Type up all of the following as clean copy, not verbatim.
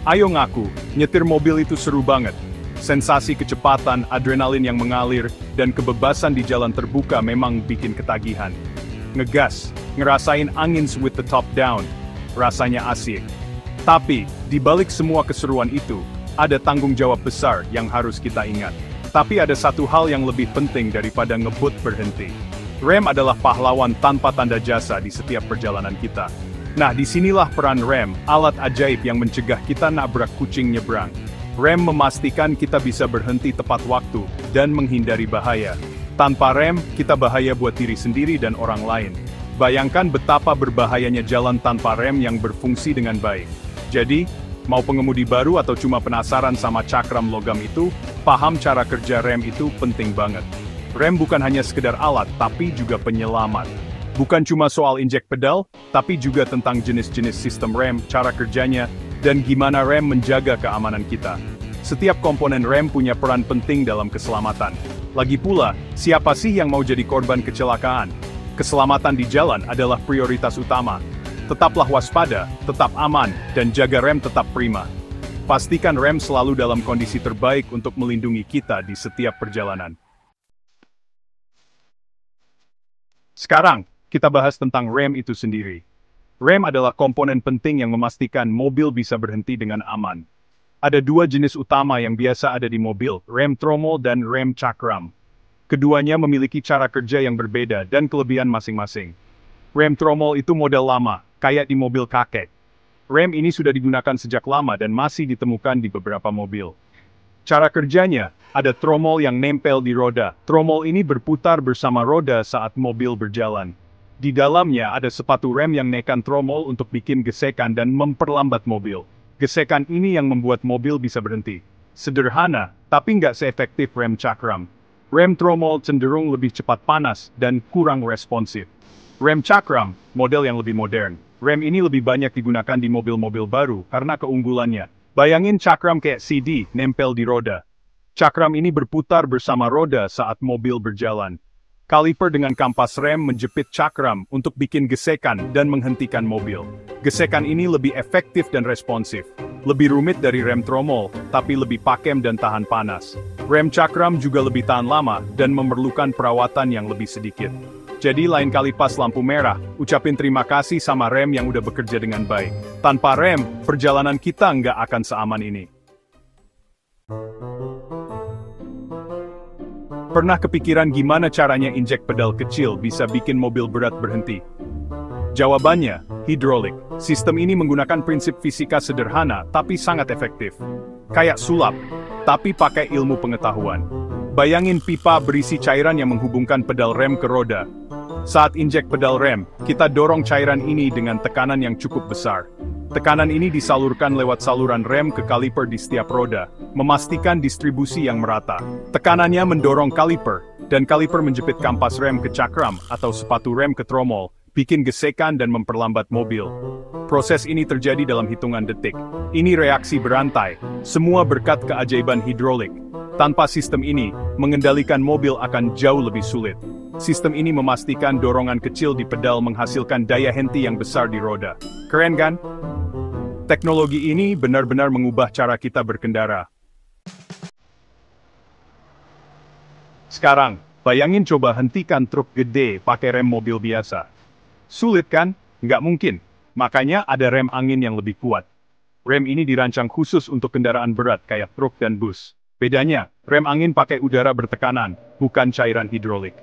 Ayo ngaku, nyetir mobil itu seru banget. Sensasi kecepatan, adrenalin yang mengalir, dan kebebasan di jalan terbuka memang bikin ketagihan. Ngegas, ngerasain angin with the top down, rasanya asik. Tapi, di balik semua keseruan itu, ada tanggung jawab besar yang harus kita ingat. Tapi ada satu hal yang lebih penting daripada ngebut berhenti. Rem adalah pahlawan tanpa tanda jasa di setiap perjalanan kita. Nah, disinilah peran rem, alat ajaib yang mencegah kita nabrak kucing nyebrang. Rem memastikan kita bisa berhenti tepat waktu, dan menghindari bahaya. Tanpa rem, kita bahaya buat diri sendiri dan orang lain. Bayangkan betapa berbahayanya jalan tanpa rem yang berfungsi dengan baik. Jadi, mau pengemudi baru atau cuma penasaran sama cakram logam itu, paham cara kerja rem itu penting banget. Rem bukan hanya sekedar alat, tapi juga penyelamat. Bukan cuma soal injek pedal, tapi juga tentang jenis-jenis sistem rem, cara kerjanya, dan gimana rem menjaga keamanan kita. Setiap komponen rem punya peran penting dalam keselamatan. Lagi pula, siapa sih yang mau jadi korban kecelakaan? Keselamatan di jalan adalah prioritas utama. Tetaplah waspada, tetap aman, dan jaga rem tetap prima. Pastikan rem selalu dalam kondisi terbaik untuk melindungi kita di setiap perjalanan. Sekarang, kita bahas tentang rem itu sendiri. Rem adalah komponen penting yang memastikan mobil bisa berhenti dengan aman. Ada dua jenis utama yang biasa ada di mobil, rem tromol dan rem cakram. Keduanya memiliki cara kerja yang berbeda dan kelebihan masing-masing. Rem tromol itu model lama, kayak di mobil kakek. Rem ini sudah digunakan sejak lama dan masih ditemukan di beberapa mobil. Cara kerjanya, ada tromol yang nempel di roda. Tromol ini berputar bersama roda saat mobil berjalan. Di dalamnya ada sepatu rem yang menekan tromol untuk bikin gesekan dan memperlambat mobil. Gesekan ini yang membuat mobil bisa berhenti. Sederhana, tapi nggak seefektif rem cakram. Rem tromol cenderung lebih cepat panas dan kurang responsif. Rem cakram, model yang lebih modern. Rem ini lebih banyak digunakan di mobil-mobil baru karena keunggulannya. Bayangin cakram kayak CD, nempel di roda. Cakram ini berputar bersama roda saat mobil berjalan. Kaliper dengan kampas rem menjepit cakram untuk bikin gesekan dan menghentikan mobil. Gesekan ini lebih efektif dan responsif. Lebih rumit dari rem tromol, tapi lebih pakem dan tahan panas. Rem cakram juga lebih tahan lama dan memerlukan perawatan yang lebih sedikit. Jadi lain kali pas lampu merah, ucapin terima kasih sama rem yang udah bekerja dengan baik. Tanpa rem, perjalanan kita nggak akan seaman ini. Pernah kepikiran gimana caranya injek pedal kecil bisa bikin mobil berat berhenti? Jawabannya, hidrolik. Sistem ini menggunakan prinsip fisika sederhana tapi sangat efektif. Kayak sulap, tapi pakai ilmu pengetahuan. Bayangin pipa berisi cairan yang menghubungkan pedal rem ke roda. Saat injek pedal rem, kita dorong cairan ini dengan tekanan yang cukup besar. Tekanan ini disalurkan lewat saluran rem ke kaliper di setiap roda, memastikan distribusi yang merata. Tekanannya mendorong kaliper, dan kaliper menjepit kampas rem ke cakram atau sepatu rem ke tromol, bikin gesekan dan memperlambat mobil. Proses ini terjadi dalam hitungan detik. Ini reaksi berantai, semua berkat keajaiban hidrolik. Tanpa sistem ini, mengendalikan mobil akan jauh lebih sulit. Sistem ini memastikan dorongan kecil di pedal menghasilkan daya henti yang besar di roda. Keren kan? Teknologi ini benar-benar mengubah cara kita berkendara. Sekarang, bayangin coba hentikan truk gede pakai rem mobil biasa. Sulit kan? Nggak mungkin. Makanya ada rem angin yang lebih kuat. Rem ini dirancang khusus untuk kendaraan berat kayak truk dan bus. Bedanya, rem angin pakai udara bertekanan, bukan cairan hidrolik.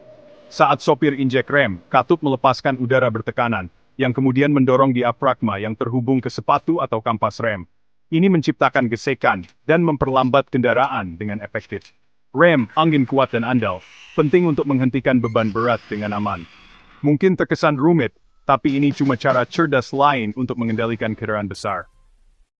Saat sopir injek rem, katup melepaskan udara bertekanan, yang kemudian mendorong diafragma yang terhubung ke sepatu atau kampas rem. Ini menciptakan gesekan, dan memperlambat kendaraan dengan efektif. Rem, angin kuat dan andal, penting untuk menghentikan beban berat dengan aman. Mungkin terkesan rumit, tapi ini cuma cara cerdas lain untuk mengendalikan kendaraan besar.